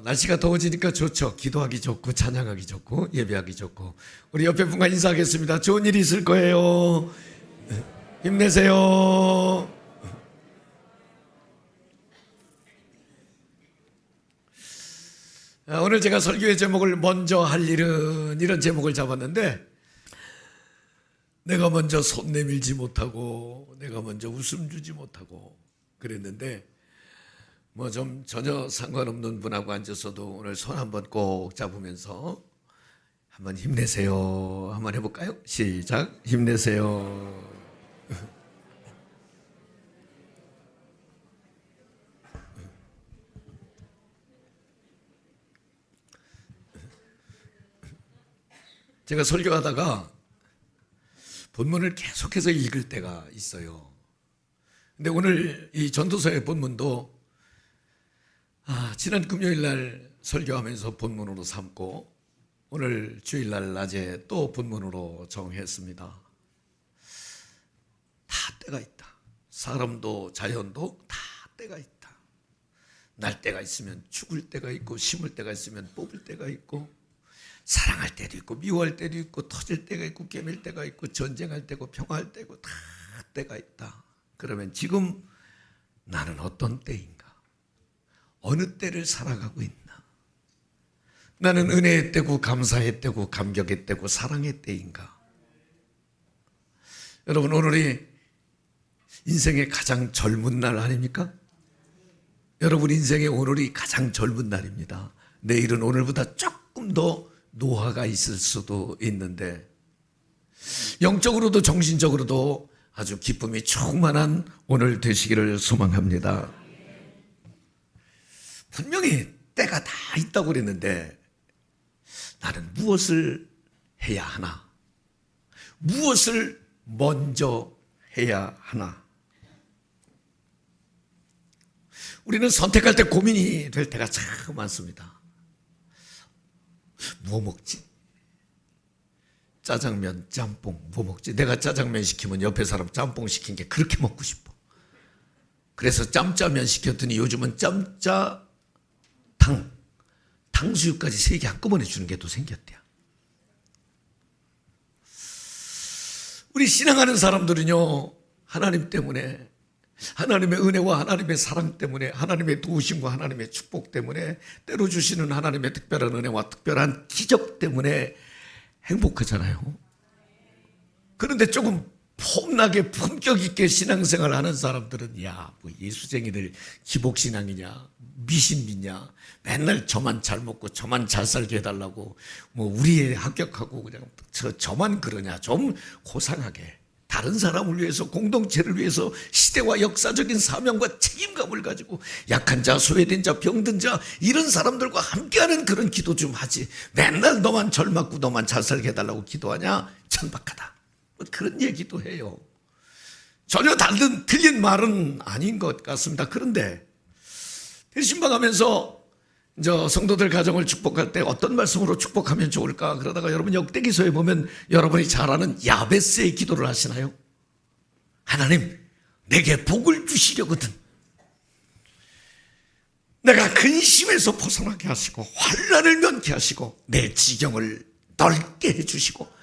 날씨가 더워지니까 좋죠. 기도하기 좋고 찬양하기 좋고 예배하기 좋고. 우리 옆에 분과 인사하겠습니다. 좋은 일이 있을 거예요. 힘내세요. 오늘 제가 설교의 제목을 먼저 할 일은 이런 제목을 잡았는데, 내가 먼저 손 내밀지 못하고 내가 먼저 웃음 주지 못하고 그랬는데, 뭐 좀 전혀 상관없는 분하고 앉아서도 오늘 손 한번 꼭 잡으면서 한번 힘내세요 한번 해볼까요? 시작. 힘내세요. 제가 설교하다가 본문을 계속해서 읽을 때가 있어요. 근데 오늘 이 전도서의 본문도 지난 금요일 날 설교하면서 본문으로 삼고 오늘 주일날 낮에 또 본문으로 정했습니다. 다 때가 있다. 사람도 자연도 다 때가 있다. 날 때가 있으면 죽을 때가 있고, 심을 때가 있으면 뽑을 때가 있고, 사랑할 때도 있고 미워할 때도 있고, 터질 때가 있고 깨밀 때가 있고, 전쟁할 때고 평화할 때고, 다 때가 있다. 그러면 지금 나는 어떤 때인가? 어느 때를 살아가고 있나? 나는 은혜의 때고 감사의 때고 감격의 때고 사랑의 때인가? 여러분, 오늘이 인생의 가장 젊은 날 아닙니까? 여러분 인생의 오늘이 가장 젊은 날입니다. 내일은 오늘보다 조금 더 노화가 있을 수도 있는데, 영적으로도 정신적으로도 아주 기쁨이 충만한 오늘 되시기를 소망합니다. 분명히 때가 다 있다고 그랬는데, 나는 무엇을 해야 하나? 무엇을 먼저 해야 하나? 우리는 선택할 때 고민이 될 때가 참 많습니다. 뭐 먹지? 짜장면, 짬뽕, 뭐 먹지? 내가 짜장면 시키면 옆에 사람 짬뽕 시킨 게 그렇게 먹고 싶어. 그래서 짬짜면 시켰더니 요즘은 짬짜 탕수육까지 3개 한꺼번에 주는 게 또 생겼대요. 우리 신앙하는 사람들은요, 하나님 때문에, 하나님의 은혜와 하나님의 사랑 때문에, 하나님의 도우심과 하나님의 축복 때문에, 때로 주시는 하나님의 특별한 은혜와 특별한 기적 때문에 행복하잖아요. 그런데 조금 폼나게 품격 있게 신앙생활 하는 사람들은, 뭐 예수쟁이들 기복신앙이냐, 미신 믿냐, 맨날 저만 잘 먹고 저만 잘 살게 해달라고, 뭐 우리에 합격하고 그냥 저만 그러냐, 좀 고상하게 다른 사람을 위해서, 공동체를 위해서 시대와 역사적인 사명과 책임감을 가지고 약한 자, 소외된 자, 병든 자, 이런 사람들과 함께하는 그런 기도 좀 하지, 맨날 너만 절 맞고 너만 잘 살게 해달라고 기도하냐, 천박하다. 그런 얘기도 해요. 전혀 틀린 말은 아닌 것 같습니다. 그런데 신방하면서 성도들 가정을 축복할 때 어떤 말씀으로 축복하면 좋을까? 그러다가 여러분 역대기서에 보면 여러분이 잘 아는 야베스의 기도를 하시나요? 하나님, 내게 복을 주시려거든. 내가 근심에서 벗어나게 하시고 환난을 면케 하시고 내 지경을 넓게 해주시고,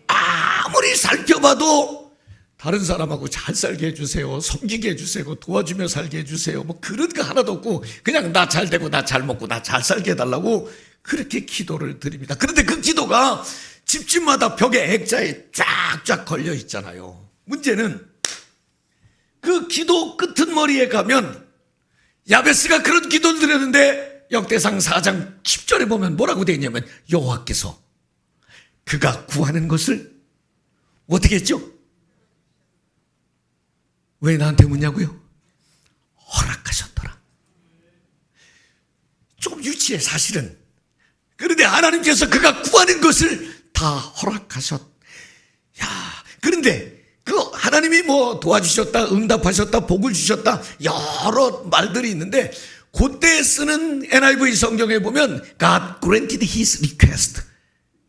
아무리 살펴봐도 다른 사람하고 잘 살게 해주세요, 섬기게 해주세요, 도와주며 살게 해주세요, 뭐 그런 거 하나도 없고 그냥 나 잘 되고 나 잘 먹고 나 잘 살게 해달라고 그렇게 기도를 드립니다. 그런데 그 기도가 집집마다 벽에 액자에 쫙쫙 걸려 있잖아요. 문제는 그 기도 끄트머리에 가면 야베스가 그런 기도를 드렸는데 역대상 4장 10절에 보면 뭐라고 되어 있냐면, 여호와께서 그가 구하는 것을 어떻게 했죠? 왜 나한테 묻냐고요? 허락하셨더라. 조금 유치해 사실은. 그런데 하나님께서 그가 구하는 것을 다 허락하셨. 그런데 그 하나님이 뭐 도와주셨다, 응답하셨다, 복을 주셨다, 여러 말들이 있는데, 그때 쓰는 NIV 성경에 보면 God granted his request.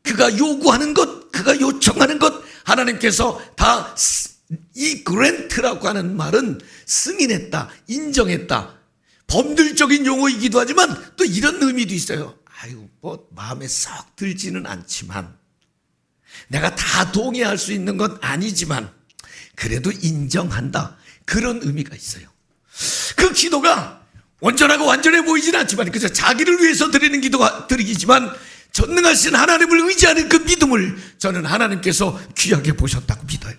그가 요구하는 것, 그가 요청하는 것, 하나님께서 다 이 grant라고 하는 말은 승인했다, 인정했다, 범들적인 용어이기도 하지만 또 이런 의미도 있어요. 아유, 뭐 마음에 썩 들지는 않지만, 내가 다 동의할 수 있는 건 아니지만 그래도 인정한다, 그런 의미가 있어요. 그 기도가 온전하고 완전해 보이지는 않지만, 그래서 자기를 위해서 드리는 기도가 드리기지만 전능하신 하나님을 의지하는 그 믿음을 저는 하나님께서 귀하게 보셨다고 믿어요.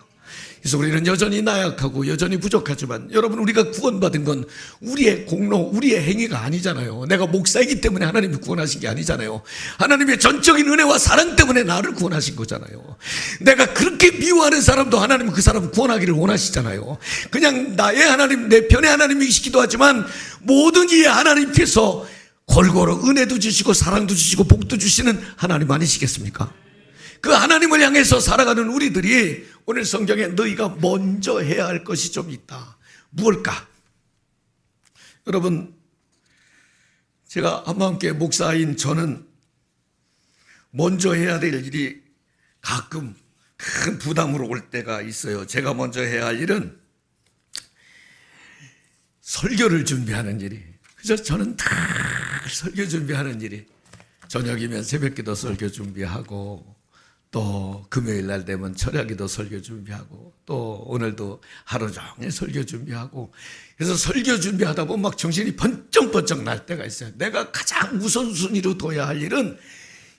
그래서 우리는 여전히 나약하고 여전히 부족하지만, 여러분, 우리가 구원받은 건 우리의 공로, 우리의 행위가 아니잖아요. 내가 목사이기 때문에 하나님이 구원하신 게 아니잖아요. 하나님의 전적인 은혜와 사랑 때문에 나를 구원하신 거잖아요. 내가 그렇게 미워하는 사람도 하나님은 그 사람을 구원하기를 원하시잖아요. 그냥 나의 하나님, 내 편의 하나님이시기도 하지만 모든 이의 하나님께서 골고루 은혜도 주시고 사랑도 주시고 복도 주시는 하나님 아니시겠습니까? 그 하나님을 향해서 살아가는 우리들이 오늘 성경에 너희가 먼저 해야 할 것이 좀 있다. 무엇일까? 여러분, 제가 한마음교회 목사인 저는 먼저 해야 될 일이 가끔 큰 부담으로 올 때가 있어요. 제가 먼저 해야 할 일은 설교를 준비하는 일이. 그래서 저는 다 설교 준비하는 일이, 저녁이면 새벽기도 설교 준비하고, 또 금요일 날 되면 철야기도 설교 준비하고, 또 오늘도 하루 종일 설교 준비하고, 그래서 설교 준비하다 보면 막 정신이 번쩍번쩍 날 때가 있어요. 내가 가장 우선순위로 둬야 할 일은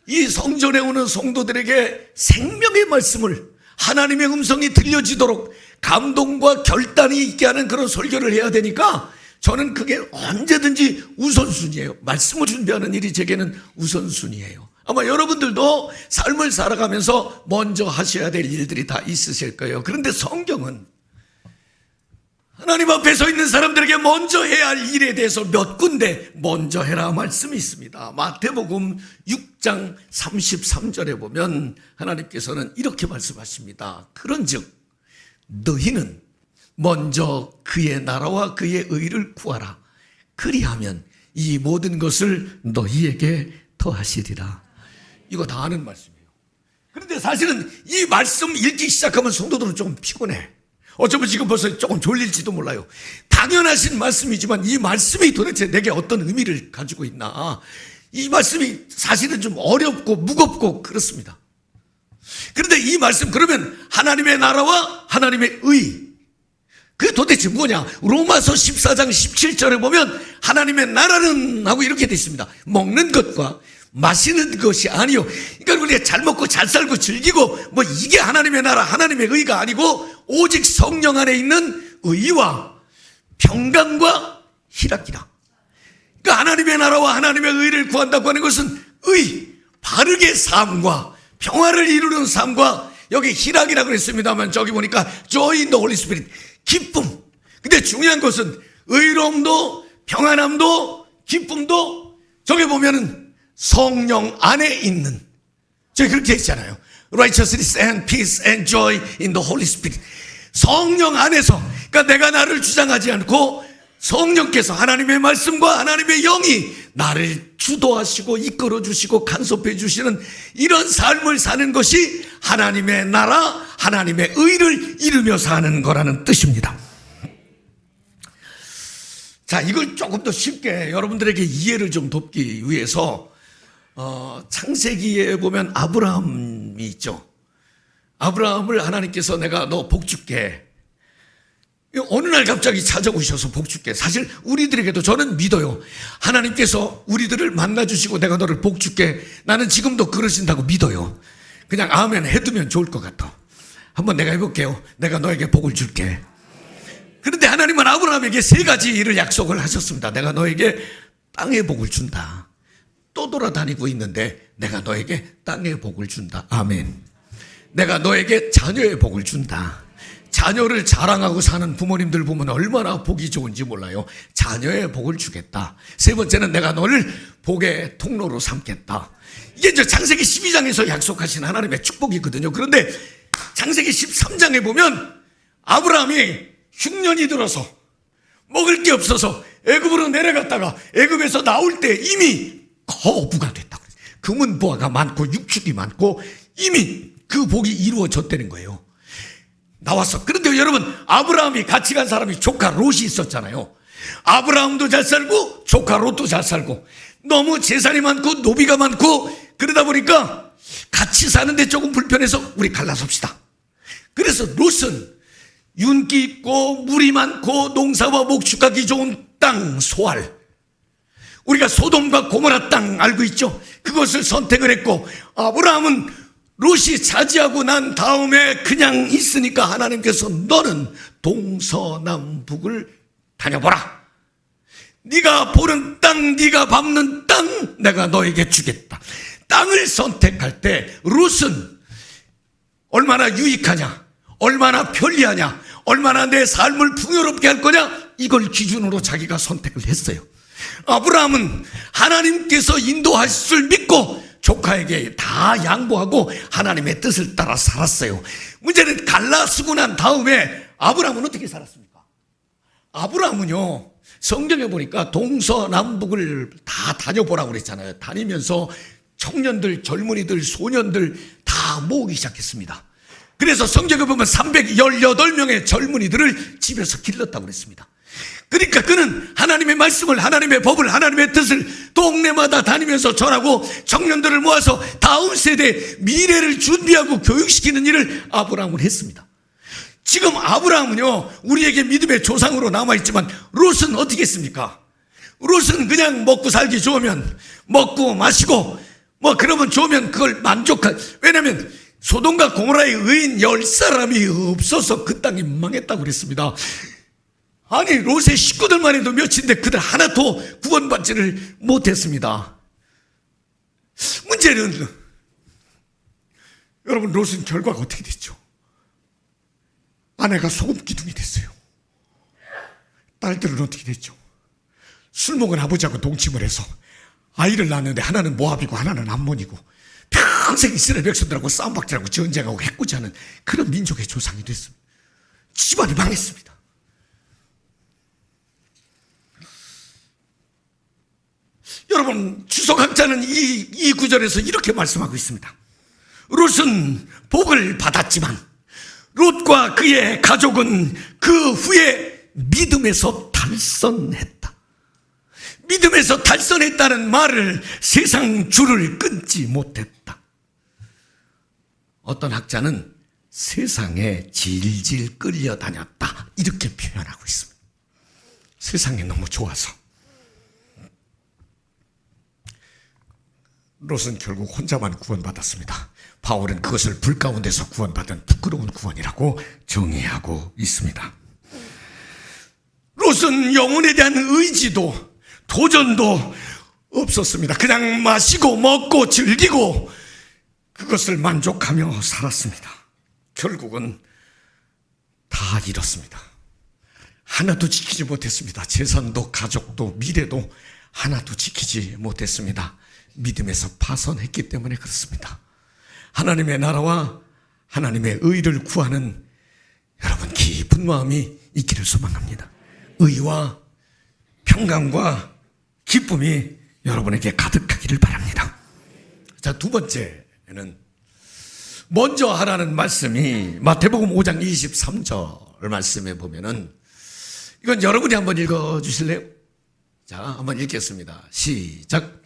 이 성전에 오는 성도들에게 생명의 말씀을, 하나님의 음성이 들려지도록 감동과 결단이 있게 하는 그런 설교를 해야 되니까 저는 그게 언제든지 우선순위예요. 말씀을 준비하는 일이 제게는 우선순위예요. 아마 여러분들도 삶을 살아가면서 먼저 하셔야 될 일들이 다 있으실 거예요. 그런데 성경은 하나님 앞에 서 있는 사람들에게 먼저 해야 할 일에 대해서 몇 군데 먼저 해라 말씀이 있습니다. 마태복음 6장 33절에 보면 하나님께서는 이렇게 말씀하십니다. 그런즉 너희는 먼저 그의 나라와 그의 의를 구하라. 그리하면 이 모든 것을 너희에게 더하시리라. 이거 다 아는 말씀이에요. 그런데 사실은 이 말씀 읽기 시작하면 성도들은 조금 피곤해. 어쩌면 지금 벌써 조금 졸릴지도 몰라요. 당연하신 말씀이지만 이 말씀이 도대체 내게 어떤 의미를 가지고 있나, 이 말씀이 사실은 좀 어렵고 무겁고 그렇습니다. 그런데 이 말씀, 그러면 하나님의 나라와 하나님의 의, 그게 도대체 뭐냐? 로마서 14장 17절에 보면 하나님의 나라는 하고 이렇게 되어 있습니다. 먹는 것과 마시는 것이 아니요. 그러니까 우리가 잘 먹고 잘 살고 즐기고 뭐 이게 하나님의 나라, 하나님의 의가 아니고 오직 성령 안에 있는 의와 평강과 희락이다. 그러니까 하나님의 나라와 하나님의 의를 구한다고 하는 것은 의, 바르게 삶과 평화를 이루는 삶과, 여기 희락이라고 했습니다만 저기 보니까 joy in the Holy Spirit, 기쁨. 근데 중요한 것은 의로움도 평안함도 기쁨도 저기 보면은 성령 안에 있는, 저기 그렇게 있잖아요. Righteousness and peace and joy in the Holy Spirit. 성령 안에서, 그러니까 내가 나를 주장하지 않고 성령께서, 하나님의 말씀과 하나님의 영이 나를 주도하시고 이끌어 주시고 간섭해 주시는 이런 삶을 사는 것이 하나님의 나라, 하나님의 의를 이루며 사는 거라는 뜻입니다. 자, 이걸 조금 더 쉽게 여러분들에게 이해를 좀 돕기 위해서 창세기에 보면 아브라함이 있죠. 아브라함을 하나님께서 내가 너 복 줄게, 어느 날 갑자기 찾아오셔서 복 줄게. 사실 우리들에게도 저는 믿어요. 하나님께서 우리들을 만나주시고 내가 너를 복 줄게, 나는 지금도 그러신다고 믿어요. 그냥 아멘 해두면 좋을 것 같아. 한번 내가 해볼게요. 내가 너에게 복을 줄게. 그런데 하나님은 아브라함에게 세 가지 일을 약속을 하셨습니다. 내가 너에게 땅의 복을 준다. 또 돌아다니고 있는데 내가 너에게 땅의 복을 준다. 아멘. 내가 너에게 자녀의 복을 준다. 자녀를 자랑하고 사는 부모님들 보면 얼마나 복이 좋은지 몰라요. 자녀의 복을 주겠다. 세 번째는 내가 너를 복의 통로로 삼겠다. 이게 이제 창세기 12장에서 약속하신 하나님의 축복이거든요. 그런데 창세기 13장에 보면 아브라함이 흉년이 들어서 먹을 게 없어서 애굽으로 내려갔다가 애굽에서 나올 때 이미 거부가 됐다고. 금은 보화가 많고 육축이 많고 이미 그 복이 이루어졌다는 거예요. 나왔어. 그런데 여러분, 아브라함이 같이 간 사람이 조카 롯이 있었잖아요. 아브라함도 잘 살고 조카 롯도 잘 살고, 너무 재산이 많고 노비가 많고 그러다 보니까 같이 사는데 조금 불편해서 우리 갈라섭시다. 그래서 롯은 윤기 있고 물이 많고 농사와 목축하기 좋은 땅 소알, 우리가 소돔과 고모라 땅 알고 있죠? 그것을 선택을 했고, 아브라함은 롯이 차지하고 난 다음에 그냥 있으니까 하나님께서 너는 동서남북을 다녀보라. 네가 보는 땅, 네가 밟는 땅 내가 너에게 주겠다. 땅을 선택할 때 롯은 얼마나 유익하냐, 얼마나 편리하냐, 얼마나 내 삶을 풍요롭게 할 거냐, 이걸 기준으로 자기가 선택을 했어요. 아브라함은 하나님께서 인도하실 줄 믿고 조카에게 다 양보하고 하나님의 뜻을 따라 살았어요. 문제는 갈라쓰고 난 다음에 아브라함은 어떻게 살았습니까? 아브라함은요, 성경에 보니까 동서남북을 다 다녀보라고 그랬잖아요. 다니면서 청년들, 젊은이들, 소년들 다 모으기 시작했습니다. 그래서 성경에 보면 318명의 젊은이들을 집에서 길렀다고 그랬습니다. 그러니까 그는 하나님의 말씀을, 하나님의 법을, 하나님의 뜻을 동네마다 다니면서 전하고 청년들을 모아서 다음 세대 미래를 준비하고 교육시키는 일을 아브라함은 했습니다. 지금 아브라함은요, 우리에게 믿음의 조상으로 남아있지만 롯은 어떻게 했습니까? 롯은 그냥 먹고 살기 좋으면 먹고 마시고 그러면 좋으면 그걸 왜냐하면 소돔과 고모라의 의인 10사람이 없어서 그 땅이 망했다고 그랬습니다. 아니, 롯의 식구들만 해도 몇인데 그들 하나도 구원받지를 못했습니다. 문제는 여러분, 롯은 결과가 어떻게 됐죠? 아내가 소금 기둥이 됐어요. 딸들은 어떻게 됐죠? 술 먹은 아버지하고 동침을 해서 아이를 낳았는데 하나는 모압이고 하나는 암몬이고 평생 이스라엘 백성들하고 싸움박질하고 전쟁하고 해코지하는 그런 민족의 조상이 됐습니다. 집안이 망했습니다. 여러분, 주석학자는 이 구절에서 이렇게 말씀하고 있습니다. 롯은 복을 받았지만 롯과 그의 가족은 그 후에 믿음에서 탈선했다. 믿음에서 탈선했다는 말을 세상 줄을 끊지 못했다. 어떤 학자는 세상에 질질 끌려다녔다, 이렇게 표현하고 있습니다. 세상에 너무 좋아서. 롯은 결국 혼자만 구원받았습니다. 바울은 그것을 불 가운데서 구원받은 부끄러운 구원이라고 정의하고 있습니다. 롯은 영혼에 대한 의지도 도전도 없었습니다. 그냥 마시고 먹고 즐기고 그것을 만족하며 살았습니다. 결국은 다 잃었습니다. 하나도 지키지 못했습니다. 재산도 가족도 미래도 하나도 지키지 못했습니다. 믿음에서 파선했기 때문에 그렇습니다. 하나님의 나라와 하나님의 의를 구하는 여러분 깊은 마음이 있기를 소망합니다. 의와 평강과 기쁨이 여러분에게 가득하기를 바랍니다. 자, 두 번째는 먼저 하라는 말씀이 마태복음 5장 23절 말씀에 보면은, 이건 여러분이 한번 읽어 주실래요? 자, 한번 읽겠습니다. 시작.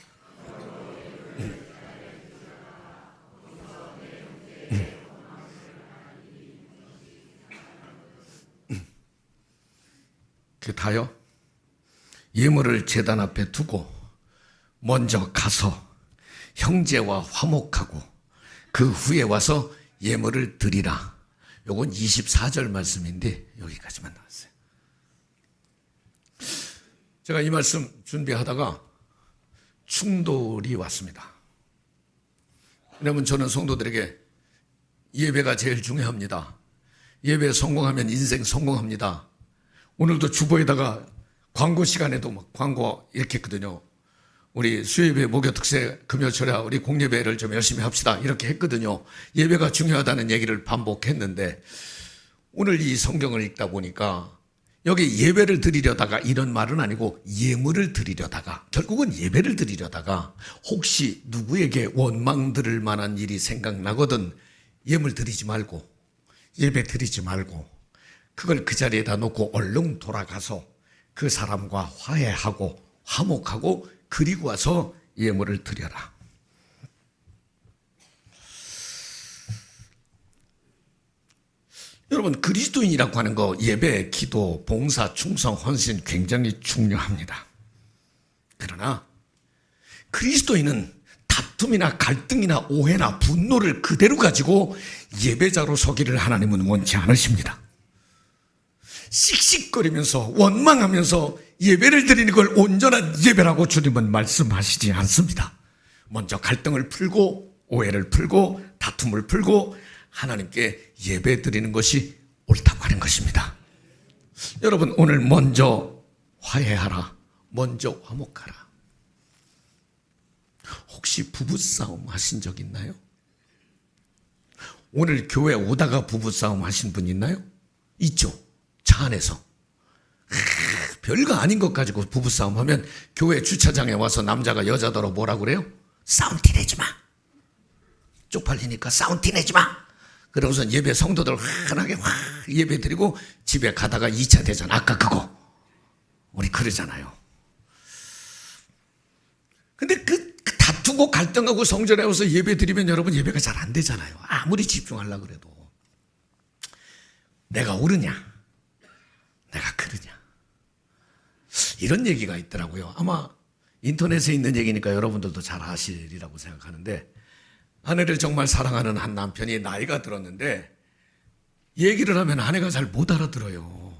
그 다요? 예물을 제단 앞에 두고 먼저 가서 형제와 화목하고 그 후에 와서 예물을 드리라. 요건 24절 말씀인데 여기까지만 나왔어요. 제가 이 말씀 준비하다가 충돌이 왔습니다. 왜냐하면 저는 성도들에게 예배가 제일 중요합니다. 예배 성공하면 인생 성공합니다. 오늘도 주보에다가 광고 시간에도 막 광고 이렇게 했거든요. 우리 수요예배, 목요특세, 금요철야 우리 공예배를 좀 열심히 합시다, 이렇게 했거든요. 예배가 중요하다는 얘기를 반복했는데 오늘 이 성경을 읽다 보니까 여기 예배를 드리려다가 이런 말은 아니고 예물을 드리려다가, 결국은 예배를 드리려다가 혹시 누구에게 원망 들을 만한 일이 생각나거든 예물 드리지 말고, 예배 드리지 말고 그걸 그 자리에다 놓고 얼른 돌아가서 그 사람과 화해하고 화목하고 그리고 와서 예물을 드려라. 여러분, 그리스도인이라고 하는 거 예배, 기도, 봉사, 충성, 헌신 굉장히 중요합니다. 그러나 그리스도인은 다툼이나 갈등이나 오해나 분노를 그대로 가지고 예배자로 서기를 하나님은 원치 않으십니다. 씩씩거리면서 원망하면서 예배를 드리는 걸 온전한 예배라고 주님은 말씀하시지 않습니다. 먼저 갈등을 풀고 오해를 풀고 다툼을 풀고 하나님께 예배 드리는 것이 옳다고 하는 것입니다. 여러분, 오늘 먼저 화해하라. 먼저 화목하라. 혹시 부부싸움 하신 적 있나요? 오늘 교회 오다가 부부싸움 하신 분 있나요? 있죠. 차 안에서. 별거 아닌 것 가지고 부부싸움 하면 교회 주차장에 와서 남자가 여자더러 뭐라고 그래요? 싸움 티내지 마. 쪽팔리니까 싸움 티내지 마. 그러고서 예배 성도들 환하게 예배 드리고 집에 가다가 2차 대전 아까 그거 우리 그러잖아요. 근데 그 다투고 갈등하고 성전에 와서 예배 드리면 여러분 예배가 잘 안 되잖아요. 아무리 집중하려고 그래도. 내가 옳으냐 내가 그러냐 이런 얘기가 있더라고요. 아마 인터넷에 있는 얘기니까 여러분들도 잘 아시리라고 생각하는데, 아내를 정말 사랑하는 한 남편이 나이가 들었는데 얘기를 하면 아내가 잘 못 알아들어요.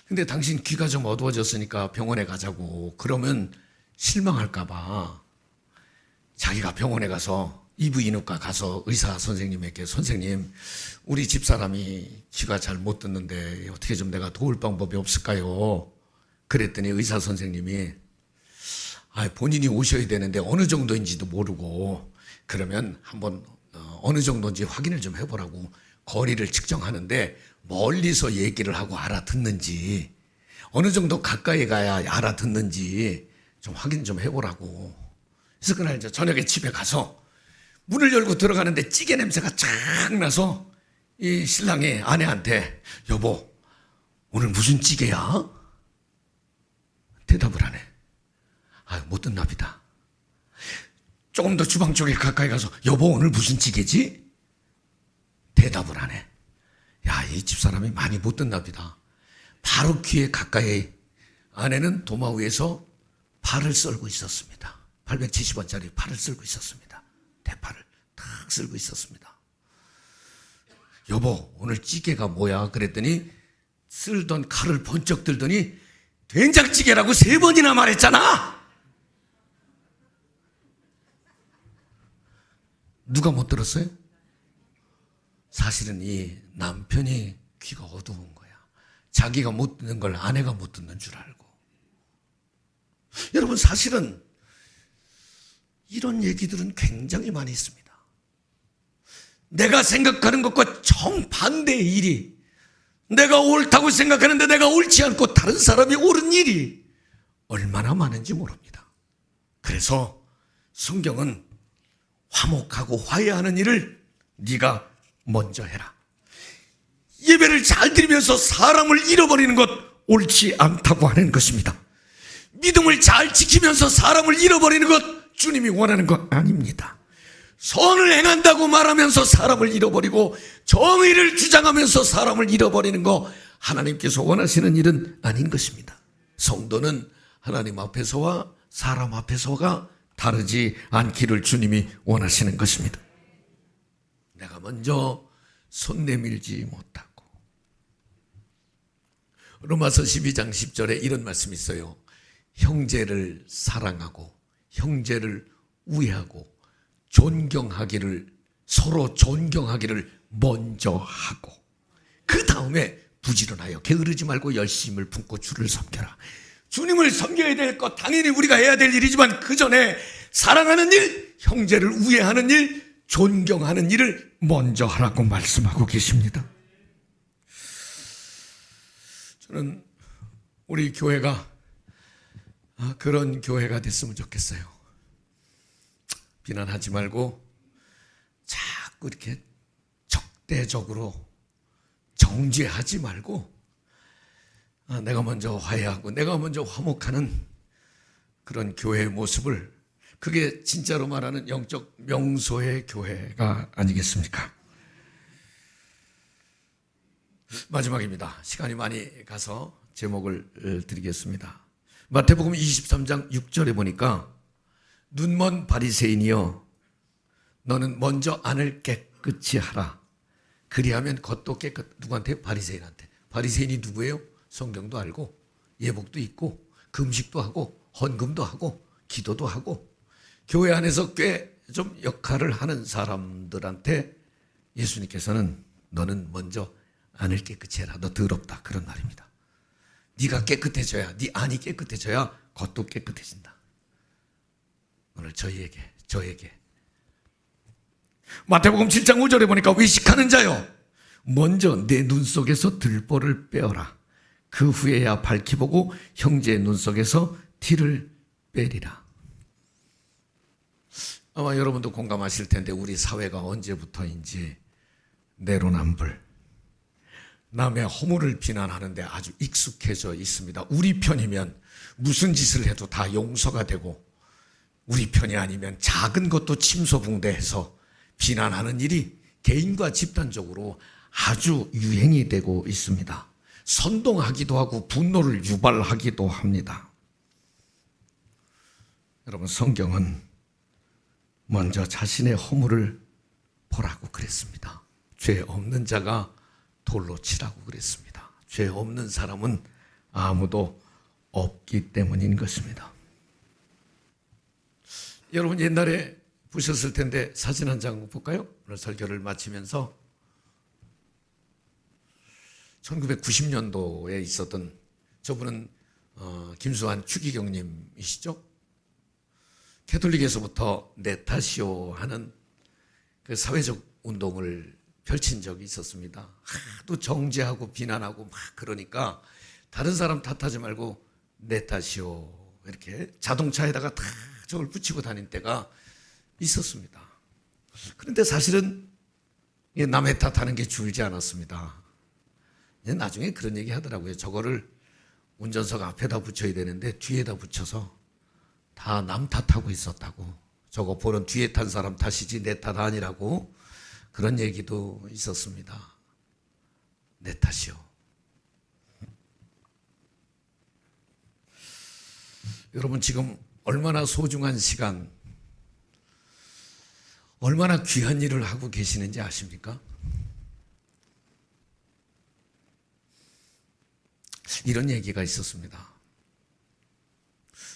근데 당신 귀가 좀 어두워졌으니까 병원에 가자고. 그러면 실망할까 봐 자기가 병원에 가서 이브인후과 가서 의사 선생님에게, 선생님 우리 집사람이 귀가 잘 못 듣는데 어떻게 좀 내가 도울 방법이 없을까요? 그랬더니 의사 선생님이 본인이 오셔야 되는데 어느 정도인지도 모르고 그러면 한번 어느 정도인지 확인을 좀 해보라고 거리를 측정하는데 멀리서 얘기를 하고 알아듣는지 어느 정도 가까이 가야 알아듣는지 좀 확인 좀 해보라고. 그래서 그날 이제 저녁에 집에 가서 문을 열고 들어가는데 찌개 냄새가 쫙 나서 이 신랑이 아내한테 여보 오늘 무슨 찌개야? 대답을 안 해. 못 듣나 보다. 조금 더 주방 쪽에 가까이 가서 여보 오늘 무슨 찌개지? 대답을 안 해. 이 집사람이 많이 못 듣나 보다. 바로 귀에 가까이 아내는 도마 위에서 팔을 썰고 있었습니다. 870원짜리 팔을 썰고 있었습니다. 대파를 탁 썰고 있었습니다. 여보 오늘 찌개가 뭐야? 그랬더니 쓸던 칼을 번쩍 들더니 된장찌개라고 3번이나 말했잖아. 누가 못 들었어요? 사실은 이 남편이 귀가 어두운 거야. 자기가 못 듣는 걸 아내가 못 듣는 줄 알고. 여러분, 사실은 이런 얘기들은 굉장히 많이 있습니다. 내가 생각하는 것과 정반대의 일이, 내가 옳다고 생각하는데 내가 옳지 않고 다른 사람이 옳은 일이 얼마나 많은지 모릅니다. 그래서 성경은 화목하고 화해하는 일을 네가 먼저 해라. 예배를 잘 드리면서 사람을 잃어버리는 것 옳지 않다고 하는 것입니다. 믿음을 잘 지키면서 사람을 잃어버리는 것 주님이 원하는 것 아닙니다. 선을 행한다고 말하면서 사람을 잃어버리고 정의를 주장하면서 사람을 잃어버리는 거 하나님께서 원하시는 일은 아닌 것입니다. 성도는 하나님 앞에서와 사람 앞에서가 다르지 않기를 주님이 원하시는 것입니다. 내가 먼저 손 내밀지 못하고. 로마서 12장 10절에 이런 말씀이 있어요. 형제를 사랑하고 형제를 우애하고 서로 존경하기를 먼저 하고 그 다음에 부지런하여 게으르지 말고 열심을 품고 주를 섬겨라. 주님을 섬겨야 될 것 당연히 우리가 해야 될 일이지만 그 전에 사랑하는 일, 형제를 우애하는 일, 존경하는 일을 먼저 하라고 말씀하고 계십니다. 저는 우리 교회가 그런 교회가 됐으면 좋겠어요. 비난하지 말고 자꾸 이렇게 적대적으로 정죄하지 말고 내가 먼저 화해하고 내가 먼저 화목하는 그런 교회의 모습을, 그게 진짜로 말하는 영적 명소의 교회가 아니겠습니까? 마지막입니다. 시간이 많이 가서 제목을 드리겠습니다. 마태복음 23장 6절에 보니까 눈먼 바리새인이여 너는 먼저 안을 깨끗이 하라. 그리하면 겉도 깨끗. 누구한테? 바리새인한테. 바리새인이 누구예요? 성경도 알고 예복도 입고 금식도 하고 헌금도 하고 기도도 하고 교회 안에서 꽤 좀 역할을 하는 사람들한테 예수님께서는 너는 먼저 안을 깨끗이 해라. 너 더럽다. 그런 말입니다. 네가 깨끗해져야, 네 안이 깨끗해져야 겉도 깨끗해진다. 오늘 저에게 마태복음 7장 5절에 보니까 외식하는 자여 먼저 내 눈 속에서 들보를 빼어라. 그 후에야 밝히 보고 형제의 눈 속에서 티를 빼리라. 아마 여러분도 공감하실 텐데 우리 사회가 언제부터인지 내로남불, 남의 허물을 비난하는데 아주 익숙해져 있습니다. 우리 편이면 무슨 짓을 해도 다 용서가 되고 우리 편이 아니면 작은 것도 침소붕대해서 비난하는 일이 개인과 집단적으로 아주 유행이 되고 있습니다. 선동하기도 하고 분노를 유발하기도 합니다. 여러분, 성경은 먼저 자신의 허물을 보라고 그랬습니다. 죄 없는 자가 돌로 치라고 그랬습니다. 죄 없는 사람은 아무도 없기 때문인 것입니다. 여러분 옛날에 보셨을 텐데 사진 한 장 볼까요? 오늘 설교를 마치면서 1990년도에 있었던, 저분은 김수환 추기경님이시죠? 캐톨릭에서부터 네타시오 하는 그 사회적 운동을 펼친 적이 있었습니다. 하도 정죄하고 비난하고 막 그러니까 다른 사람 탓하지 말고 네타시오 이렇게 자동차에다가 다 저걸 붙이고 다닌 때가 있었습니다. 그런데 사실은 남의 탓하는 게 줄지 않았습니다. 나중에 그런 얘기 하더라고요. 저거를 운전석 앞에다 붙여야 되는데 뒤에다 붙여서 다 남 탓하고 있었다고. 저거 보는 뒤에 탄 사람 탓이지 내 탓 아니라고 그런 얘기도 있었습니다. 내 탓이요. 여러분 지금 얼마나 소중한 시간, 얼마나 귀한 일을 하고 계시는지 아십니까? 이런 얘기가 있었습니다.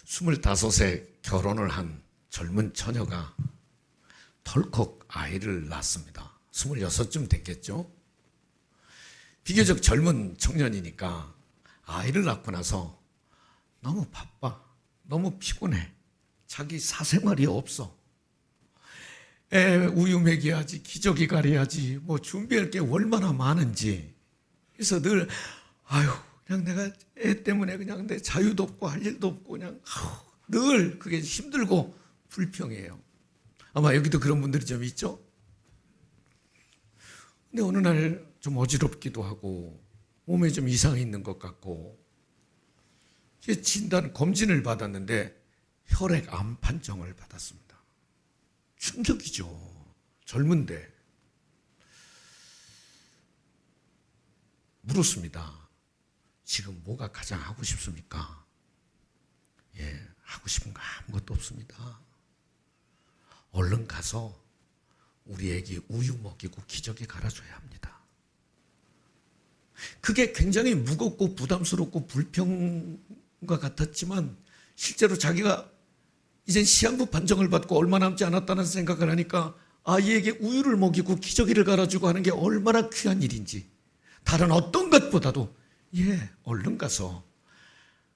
25세 결혼을 한 젊은 처녀가 덜컥 아이를 낳습니다. 26쯤 됐겠죠? 비교적 젊은 청년이니까 아이를 낳고 나서 너무 바빠, 너무 피곤해, 자기 사생활이 없어. 애 우유 먹여야지, 기저귀 가려야지, 뭐 준비할 게 얼마나 많은지. 그래서 늘 그냥 내가 애 때문에 그냥 내 자유도 없고 할 일도 없고 그냥 늘 그게 힘들고 불평해요. 아마 여기도 그런 분들이 좀 있죠? 근데 어느 날 좀 어지럽기도 하고 몸에 좀 이상이 있는 것 같고 진단 검진을 받았는데 혈액암 판정을 받았습니다. 충격이죠. 젊은데. 물었습니다. 지금 뭐가 가장 하고 싶습니까? 하고 싶은 거 아무것도 없습니다. 얼른 가서 우리 애기 우유 먹이고 기저귀 갈아줘야 합니다. 그게 굉장히 무겁고 부담스럽고 불평과 같았지만 실제로 자기가 이젠 시한부 판정을 받고 얼마 남지 않았다는 생각을 하니까 아이에게 우유를 먹이고 기저귀를 갈아주고 하는 게 얼마나 귀한 일인지, 다른 어떤 것보다도 얼른 가서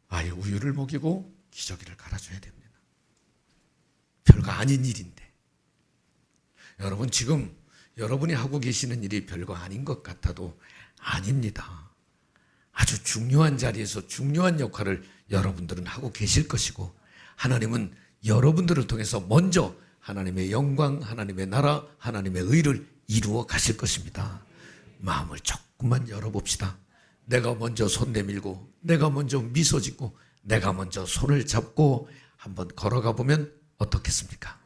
아이 우유를 먹이고 기저귀를 갈아줘야 됩니다. 별거 아닌 일인데. 여러분 지금 여러분이 하고 계시는 일이 별거 아닌 것 같아도 아닙니다. 아주 중요한 자리에서 중요한 역할을 여러분들은 하고 계실 것이고 하나님은 여러분들을 통해서 먼저 하나님의 영광, 하나님의 나라, 하나님의 의를 이루어 가실 것입니다. 마음을 조금만 열어봅시다. 내가 먼저 손 내밀고 내가 먼저 미소 짓고 내가 먼저 손을 잡고 한번 걸어가 보면 어떻겠습니까?